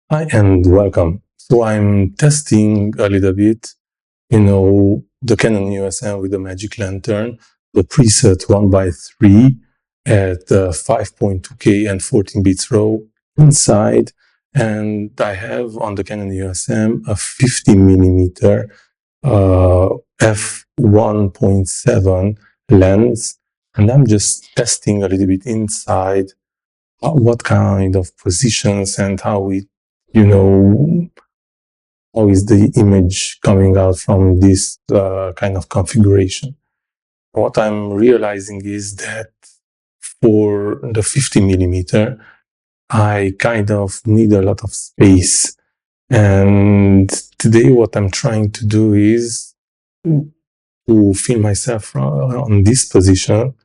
Hi and welcome. So I'm testing a little bit, the Canon Eos with the Magic Lantern, the preset 1:3 at 5.2K and 14 bits RAW inside. And I have on the Canon EOS a 50mm f1.7 lens, and I'm just testing a little bit inside what kind of positions and how it, you know, how is the image coming out from this kind of configuration. What I'm realizing is that for the 50mm, I kind of need a lot of space. And today what I'm trying to do is to film myself on this position,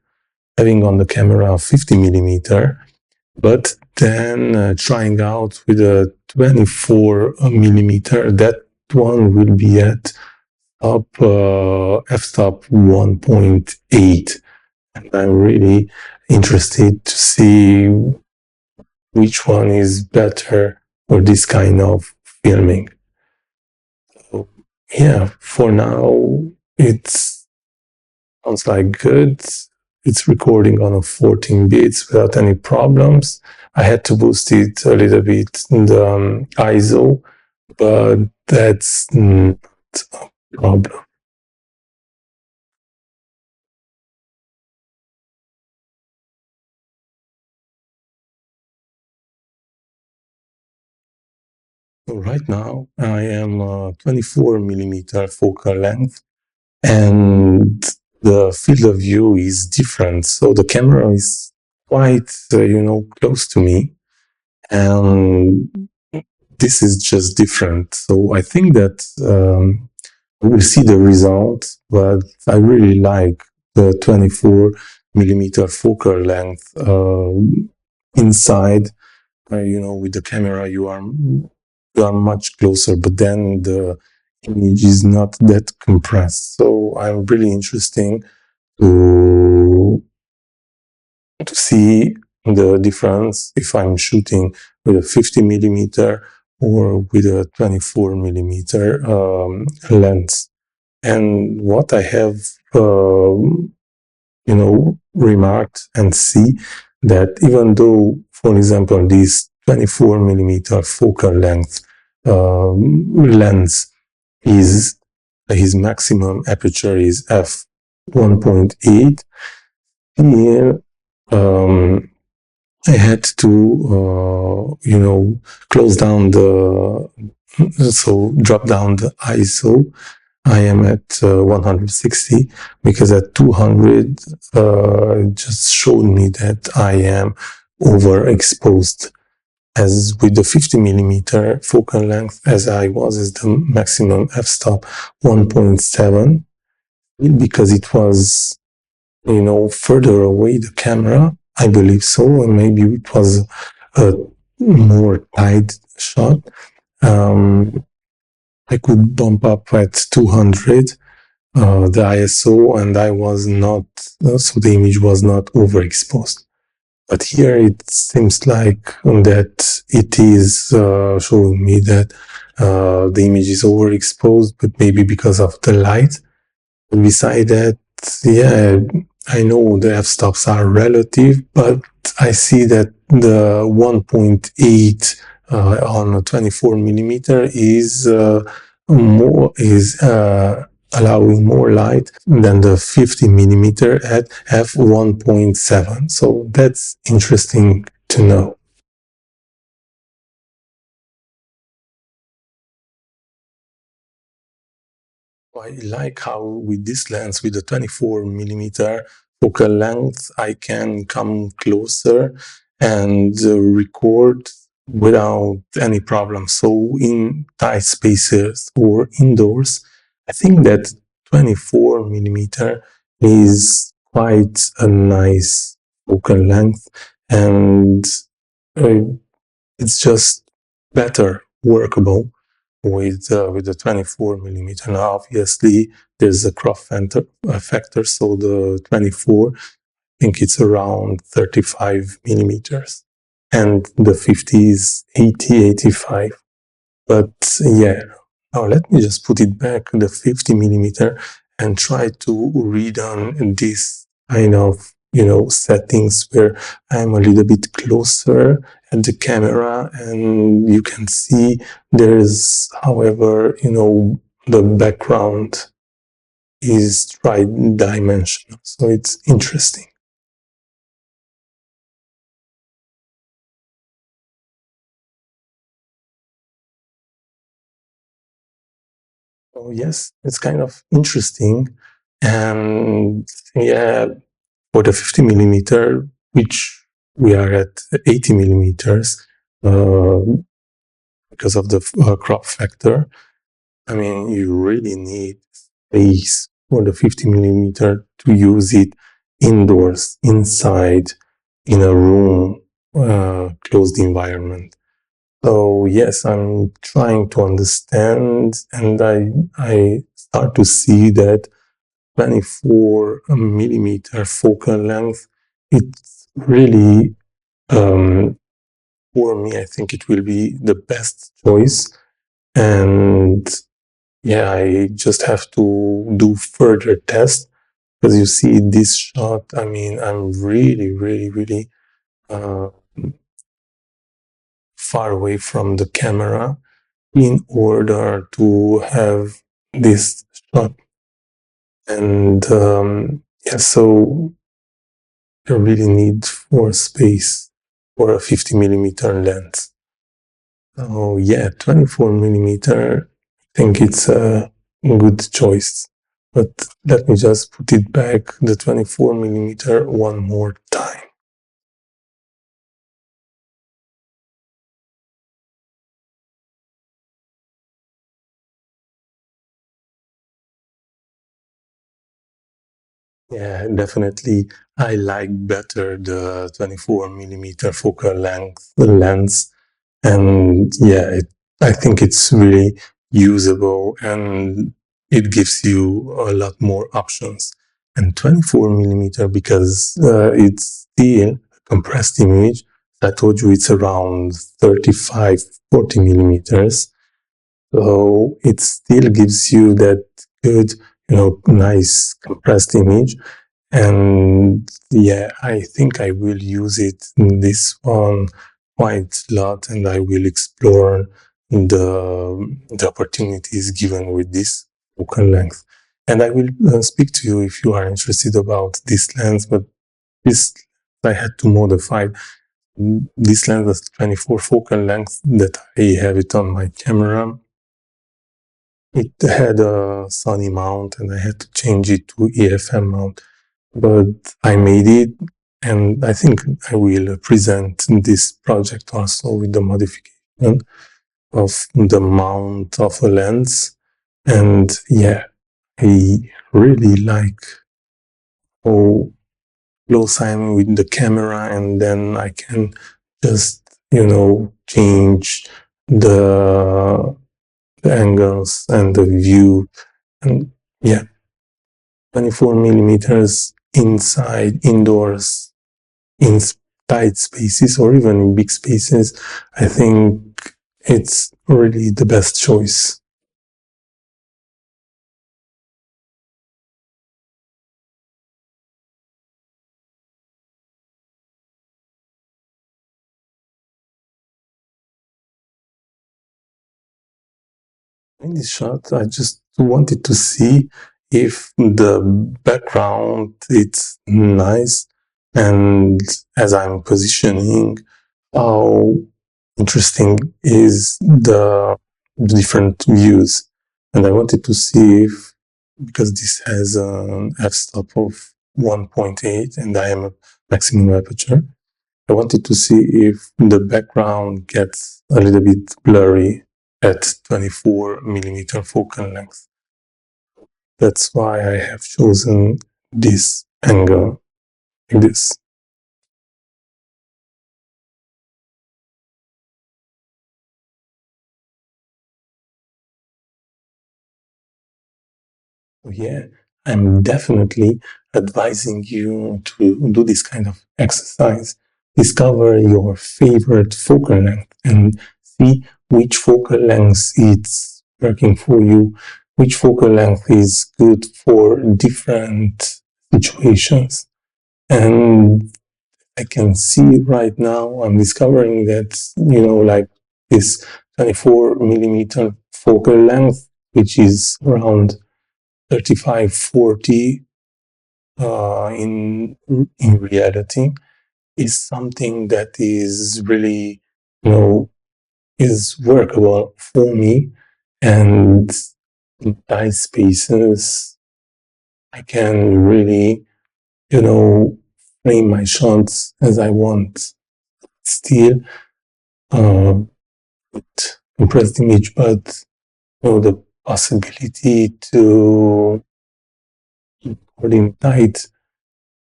having on the camera 50mm, but then trying out with a 24mm. That one will be at f-stop 1.8, and I'm really interested to see which one is better for this kind of filming. So yeah, for now it sounds like good. It's recording on a 14 bits without any problems. I had to boost it a little bit in the ISO, but that's not a problem. So right now I am 24mm focal length, and the field of view is different. So the camera is quite, close to me, and this is just different. So I think that we will see the result, but I really like the 24mm focal length inside. With the camera you are much closer, but then the image is not that compressed. So I'm really interested to see the difference if I'm shooting with a 50mm or with a 24mm lens. And what I have, remarked and see that even though, for example, this 24mm focal length lens is his maximum aperture is f1.8, here I had to, close down drop down the ISO. I am at 160 because at 200 it just showed me that I am overexposed. As with the 50mm focal length, as I was as the maximum f-stop 1.7, because it was, further away the camera, I believe so, and maybe it was a more tight shot. I could bump up at 200 the ISO, and I was not, so the image was not overexposed. But here it seems like that it is showing me that the image is overexposed, but maybe because of the light. And beside that, yeah, I know the f-stops are relative, but I see that the 1.8 on a 24mm is allowing more light than the 50mm at f1.7. So that's interesting to know. I like how with this lens, with the 24mm focal length, I can come closer and record without any problem. So in tight spaces or indoors, I think that 24mm is quite a nice focal length, and it's just better workable with the 24mm. Now, obviously, there's a crop factor, so the 24, I think it's around 35mm. and the 50 is 80, 85. But yeah, now let me just put it back, the 50 millimeter, and try to read on this kind of, settings where I'm a little bit closer at the camera, and you can see there's, however, the background is tri-dimensional. So it's interesting. So yes, it's kind of interesting. And yeah, for the 50 millimeter, which we are at 80 millimeters, uh, because of the crop factor, I mean, you really need space for the 50 millimeter to use it indoors, inside, in a room, closed environment. So yes, I'm trying to understand, and I start to see that 24 millimeter focal length, it's really, for me, I think it will be the best choice. And yeah, I just have to do further tests, because you see this shot, I mean, I'm really, really, really uh, far away from the camera in order to have this shot. And yeah, so you really need more space for a 50 millimeter lens. Oh yeah, 24 millimeter, I think it's a good choice. But let me just put it back, the 24 millimeter, one more time. Yeah, definitely. I like better the 24 millimeter focal length lens. And yeah, I think it's really usable, and it gives you a lot more options. And 24 millimeter, because it's still a compressed image. I told you it's around 35, 40 millimeters. So it still gives you that good, nice compressed image. And yeah, I think I will use it in this one quite a lot, and I will explore the opportunities given with this focal length. And I will speak to you if you are interested about this lens, but this I had to modify. This lens is 24 focal length that I have it on my camera. It had a Sony mount, and I had to change it to EFM mount. But I made it, and I think I will present this project also with the modification of the mount of a lens. And yeah, I really like how close I'm with the camera, and then I can just, change the angles and the view. And yeah, 24 millimeters inside, indoors, in tight spaces, or even in big spaces, I think it's really the best choice. In this shot, I just wanted to see if the background it's nice, and as I'm positioning, how interesting is the different views. And I wanted to see if, because this has an f-stop of 1.8 and I am a maximum aperture, I wanted to see if the background gets a little bit blurry at 24 millimeter focal length. That's why I have chosen this angle like this. Yeah, I'm definitely advising you to do this kind of exercise, discover your favorite focal length and see which focal length is working for you, which focal length is good for different situations. And I can see right now, I'm discovering that, like this 24 millimeter focal length, which is around 35, 40 in reality, is something that is really, is workable for me. And in tight spaces, I can really, frame my shots as I want. Still, with compressed image, but the possibility to record in tight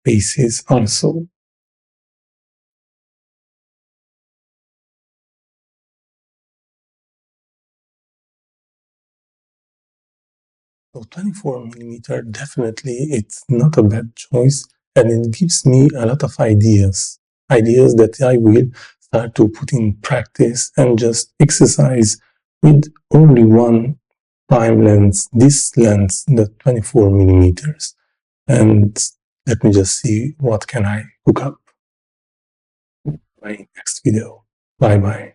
spaces also. So 24 millimeter, definitely it's not a bad choice, and it gives me a lot of ideas that I will start to put in practice and just exercise with only one prime lens, this lens, the 24 millimeters. And let me just see what can I hook up in my next video. Bye bye.